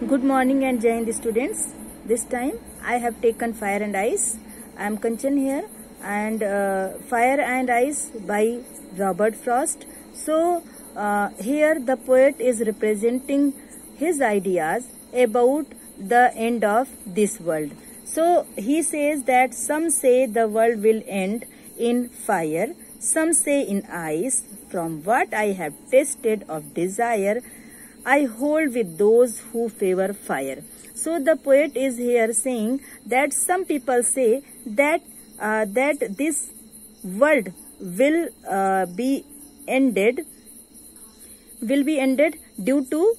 Good morning and Jai Hind students. This time I have taken Fire and Ice. I am Kanchan here and Fire and Ice by Robert Frost. So here the poet is representing his ideas about the end of this world. So he says that some say the world will end in fire, some say in ice. From what I have tasted of desire, I hold with those who favor fire. So the poet is here saying that some people say that this world will be ended due to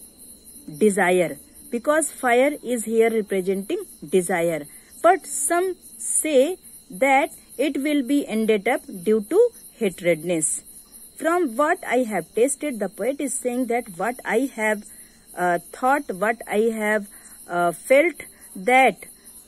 desire, because fire is here representing desire. But some say that it will be ended up due to hatredness. From what I have tasted, the poet is saying that what I have thought, what I have felt, that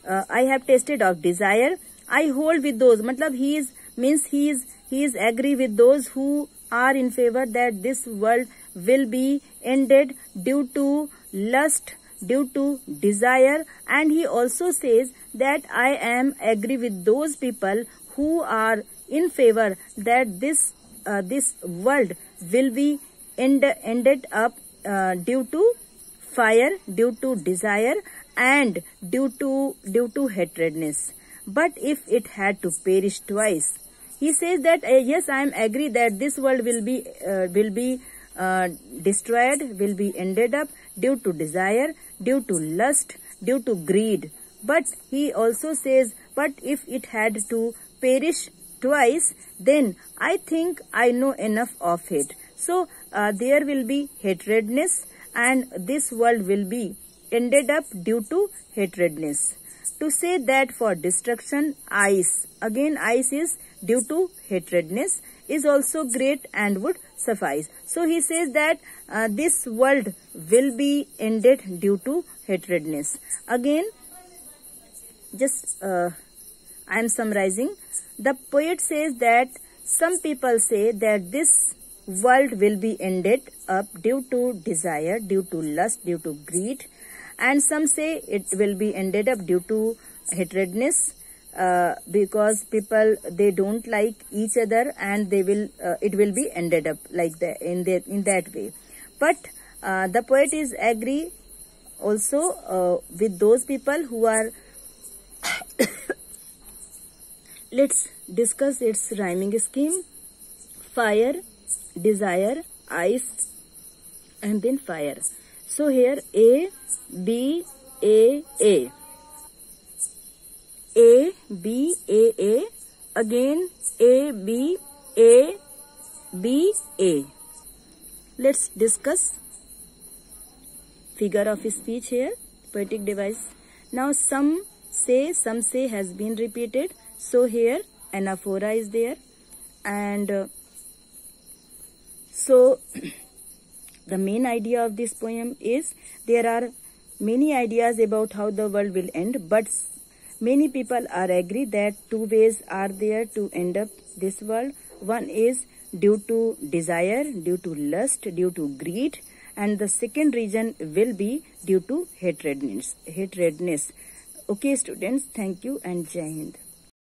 I have tasted of desire, I hold with those. Matlab he is agree with those who are in favor that this world will be ended due to lust, due to desire, and he also says that I am agree with those people who are in favor that this world will be ended up due to fire, due to desire, and due to hatredness. But if it had to perish twice, he says that yes, I am agree that this world will be destroyed, will be ended up due to desire, due to lust, due to greed. But he also says, but if it had to perish twice, then I think I know enough of it. So there will be hatredness, and this world will be ended up due to hatredness. To say that for destruction, ice, again ice is due to hatredness, is also great and would suffice. So he says that this world will be ended due to hatredness. Again, just I am summarizing. The poet says that some people say that this world will be ended up due to desire, due to lust, due to greed, and some say it will be ended up due to hatredness, because people, they don't like each other, and they will it will be ended up like that in that way. But the poet is agree also with those people who are let's discuss its rhyming scheme. Fire, desire, ice, and then fire. So here A, B, A, A. A, B, A, A. Again A, B, A, B, A. Let's discuss figure of speech here, poetic device. Now some say has been repeated. So here anaphora is there, and so the main idea of this poem is there are many ideas about how the world will end, but many people are agree that two ways are there to end up this world. One is due to desire, due to lust, due to greed, and the second reason will be due to hatredness. Okay students, thank you and Jai Hind.